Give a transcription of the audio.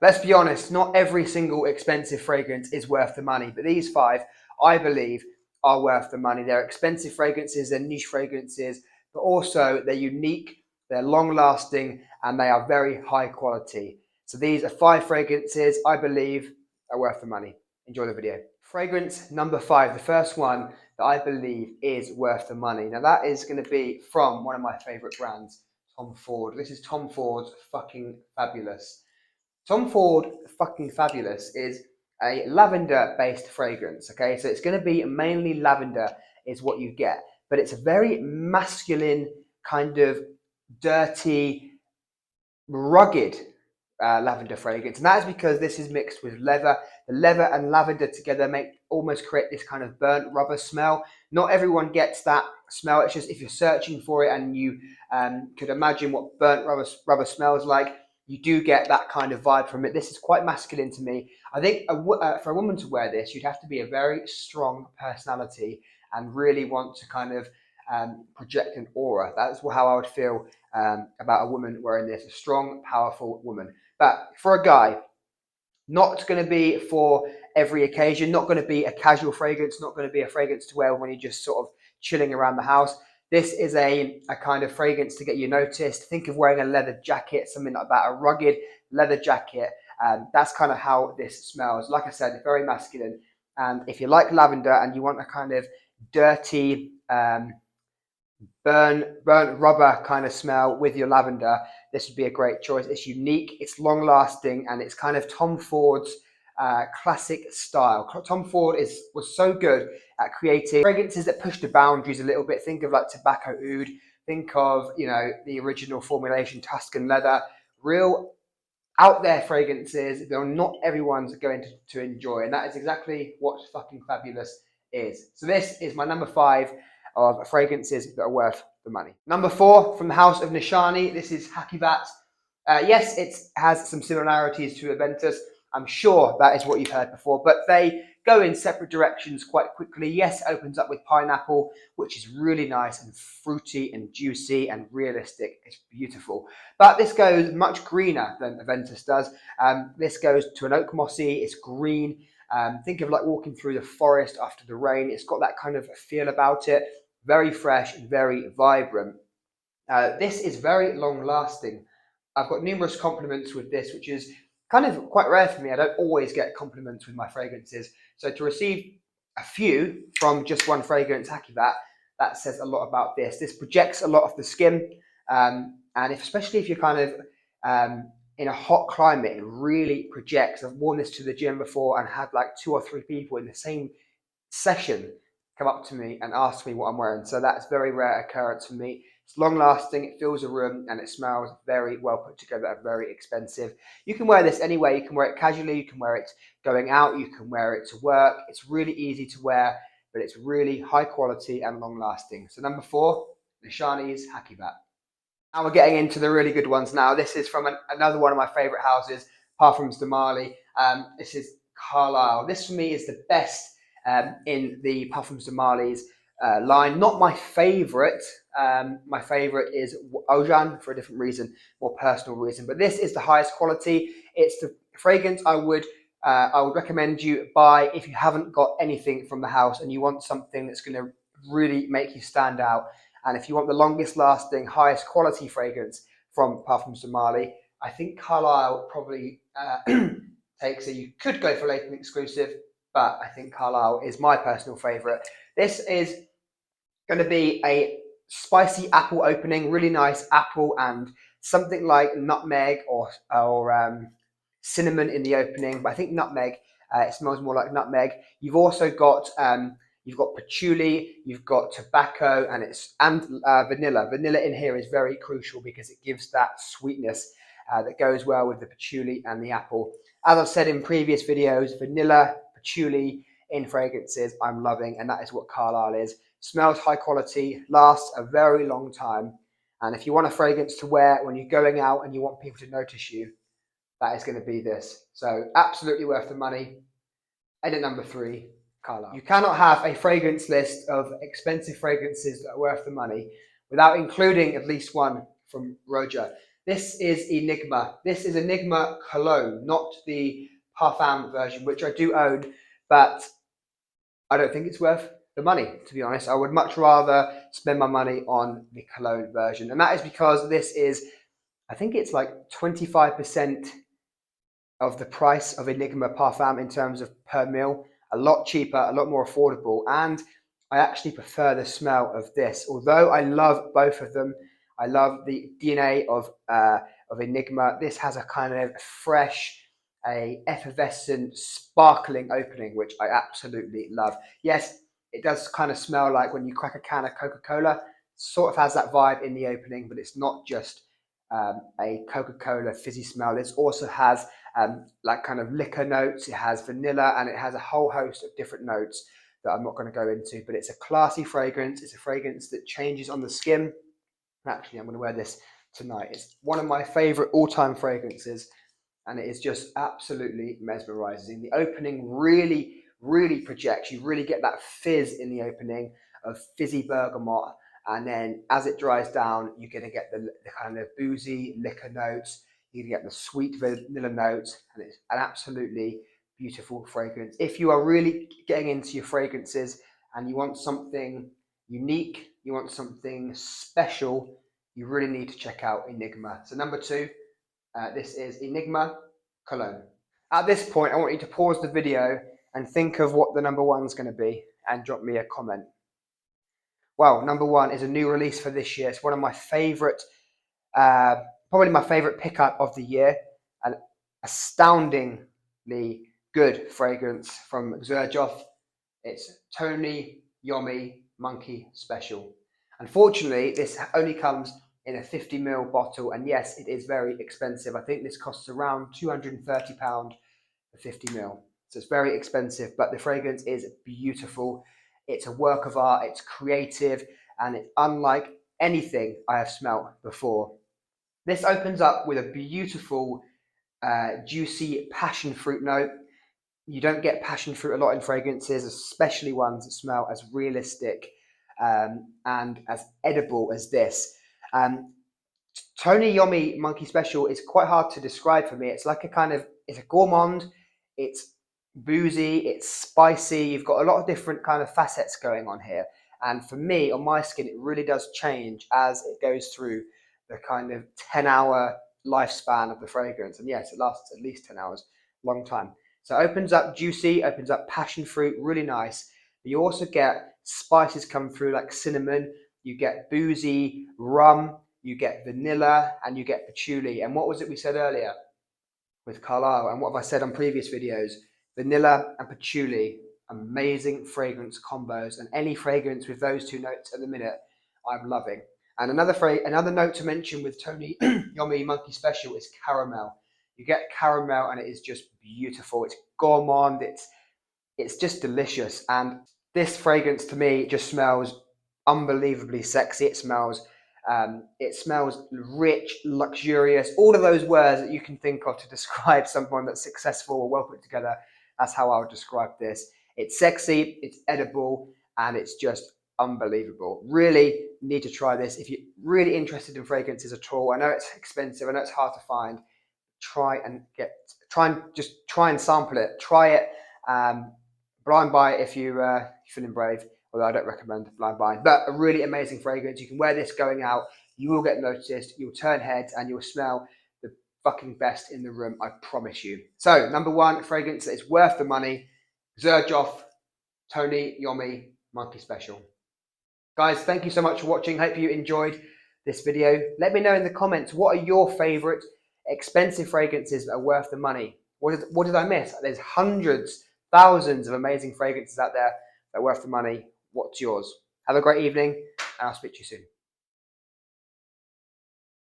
Let's be honest, not every single expensive fragrance is worth the money, but these 5, I believe, are worth the money. They're expensive fragrances, they're niche fragrances, but also they're unique, they're long-lasting, and they are very high quality. So these are 5 fragrances I believe are worth the money. Enjoy the video. Fragrance number 5, the first one that I believe is worth the money. Now that is going to be from one of my favorite brands, Tom Ford. This is Tom Ford's Fucking Fabulous. Tom Ford Fucking Fabulous is a lavender-based fragrance, okay? So it's going to be mainly lavender is what you get, but it's a very masculine, kind of dirty, rugged lavender fragrance, and that is because this is mixed with leather. The leather and lavender together almost create this kind of burnt rubber smell. Not everyone gets that smell. It's just if you're searching for it and you could imagine what burnt rubber smells like, you do get that kind of vibe from it. This is quite masculine to me. I think for a woman to wear this, you'd have to be a very strong personality and really want to kind of project an aura. That's how I would feel about a woman wearing this, a strong, powerful woman. But for a guy, not going to be for every occasion, not going to be a casual fragrance, not going to be a fragrance to wear when you're just sort of chilling around the house. This is a kind of fragrance to get you noticed. Think of wearing a leather jacket, something like that, a rugged leather jacket. That's kind of how this smells. Like I said, very masculine. And if you like lavender and you want a kind of dirty, burnt rubber kind of smell with your lavender, this would be a great choice. It's unique, it's long lasting, and it's kind of Tom Ford's classic style. Tom Ford was so good at creating fragrances that push the boundaries a little bit. Think of like Tobacco Oud, think of, you know, the original formulation Tuscan leather, real out there fragrances that not everyone's going to enjoy, and that is exactly what Fucking Fabulous is. So this is my number 5 of fragrances that are worth the money. Number 4 from the house of NISHANE. This is HACIVAT. Yes, it has some similarities to Aventus. I'm sure that is what you've heard before, but they go in separate directions quite quickly. Yes, it opens up with pineapple, which is really nice and fruity and juicy and realistic. It's beautiful. But this goes much greener than Aventus does. This goes to an oak mossy. It's green. Think of like walking through the forest after the rain. It's got that kind of feel about it. Very fresh and very vibrant. This is very long lasting. I've got numerous compliments with this, which is kind of quite rare for me. I don't always get compliments with my fragrances. So to receive a few from just one fragrance, HACIVAT, that says a lot about this. This projects a lot of the skin. And especially if you're kind of in a hot climate, it really projects. I've worn this to the gym before and had like 2 or 3 people in the same session come up to me and ask me what I'm wearing. So that's very rare occurrence for me. It's long lasting, it fills a room, and it smells very well put together and very expensive. You can wear this anyway. You can wear it casually, you can wear it going out, you can wear it to work. It's really easy to wear, but it's really high quality and long lasting. So number 4, NISHANE's HACIVAT. Now we're getting into the really good ones now. This is from another one of my favorite houses, Parfums de Marly. This is Carlisle. This for me is the best in the Parfums de Marly's line. Not my favorite. My favorite is ROJA for a different reason, more personal reason. But this is the highest quality. It's the fragrance I would recommend you buy if you haven't got anything from the house and you want something that's going to really make you stand out. And if you want the longest lasting, highest quality fragrance from Parfums de Marly, I think Carlisle probably takes it. You could go for Latent Exclusive, but I think Carlisle is my personal favorite. This is going to be a spicy apple opening, really nice apple and something like nutmeg or cinnamon in the opening, but I think nutmeg. It smells more like nutmeg. You've also got patchouli, you've got tobacco, and vanilla. Vanilla in here is very crucial because it gives that sweetness that goes well with the patchouli and the apple. As I've said in previous videos, vanilla, patchouli in fragrances I'm loving, and that is what Carlisle is. Smells high quality, lasts a very long time, and if you want a fragrance to wear when you're going out and you want people to notice you, that is going to be this. So absolutely worth the money. And at number 3, Carlisle. You cannot have a fragrance list of expensive fragrances that are worth the money without including at least one from ROJA. This is Enigma. This is Enigma Cologne, not the Parfum version, which I do own, but I don't think it's worth the money, to be honest. I would much rather spend my money on the Cologne version. And that is because this is, I think it's like 25% of the price of Enigma Parfum in terms of per mil. A lot cheaper, a lot more affordable. And I actually prefer the smell of this. Although I love both of them, I love the DNA of Enigma. This has a kind of fresh, a effervescent, sparkling opening, which I absolutely love. Yes, it does kind of smell like when you crack a can of Coca-Cola. Sort of has that vibe in the opening, but it's not just a Coca-Cola fizzy smell. This also has like kind of liquor notes. It has vanilla, and it has a whole host of different notes that I'm not going to go into, but it's a classy fragrance. It's a fragrance that changes on the skin. Actually, I'm going to wear this tonight. It's one of my favorite all-time fragrances, and it is just absolutely mesmerizing. The opening really, really projects. You really get that fizz in the opening of fizzy bergamot, and then as it dries down, you're going to get the kind of boozy liquor notes. You're going to get the sweet vanilla notes, and it's an absolutely beautiful fragrance. If you are really getting into your fragrances and you want something unique, you want something special, you really need to check out Enigma. So number 2, this is Enigma Cologne. At this point, I want you to pause the video and think of what the number 1 is going to be and drop me a comment. Well, number 1 is a new release for this year. It's one of my favorite, probably my favorite pickup of the year. An astoundingly good fragrance from XERJOFF. It's Tony Iommi Monkey Special. Unfortunately, this only comes in a 50 ml bottle, and yes, it is very expensive. I think this costs around £230 for 50 ml. So it's very expensive, but the fragrance is beautiful. It's a work of art, it's creative, and it's unlike anything I have smelled before. This opens up with a beautiful, juicy passion fruit note. You don't get passion fruit a lot in fragrances, especially ones that smell as realistic and as edible as this. Tony Iommi Monkey Special is quite hard to describe for me. It's like a kind of, it's a gourmand, it's boozy, it's spicy. You've got a lot of different kind of facets going on here. And for me, on my skin, it really does change as it goes through the kind of 10-hour lifespan of the fragrance. And yes, it lasts at least 10 hours, long time. So it opens up juicy, opens up passion fruit, really nice. But you also get spices come through like cinnamon, you get boozy, rum, you get vanilla, and you get patchouli. And what was it we said earlier with Carlisle? And what have I said on previous videos? Vanilla and patchouli, amazing fragrance combos. And any fragrance with those 2 notes at the minute, I'm loving. And another note to mention with Tony Iommi Monkey Special is caramel. You get caramel, and it is just beautiful. It's gourmand. It's just delicious. And this fragrance to me just smells unbelievably sexy. It smells rich, luxurious, all of those words that you can think of to describe someone that's successful or well put together. That's how I would describe this. It's sexy, it's edible, and it's just unbelievable. Really need to try this if you're really interested in fragrances at all. I know it's expensive, I know it's hard to find. Try and sample it. Try it. Blind buy it if you're feeling brave, although I don't recommend blind buying. But a really amazing fragrance. You can wear this going out. You will get noticed. You'll turn heads, and you'll smell the fucking best in the room. I promise you. So number 1 fragrance that is worth the money: XERJOFF Tony Iommi Monkey Special. Guys, thank you so much for watching. Hope you enjoyed this video. Let me know in the comments, what are your favorite expensive fragrances that are worth the money? What did I miss? There's hundreds, thousands of amazing fragrances out there that are worth the money. What's yours? Have a great evening, and I'll speak to you soon.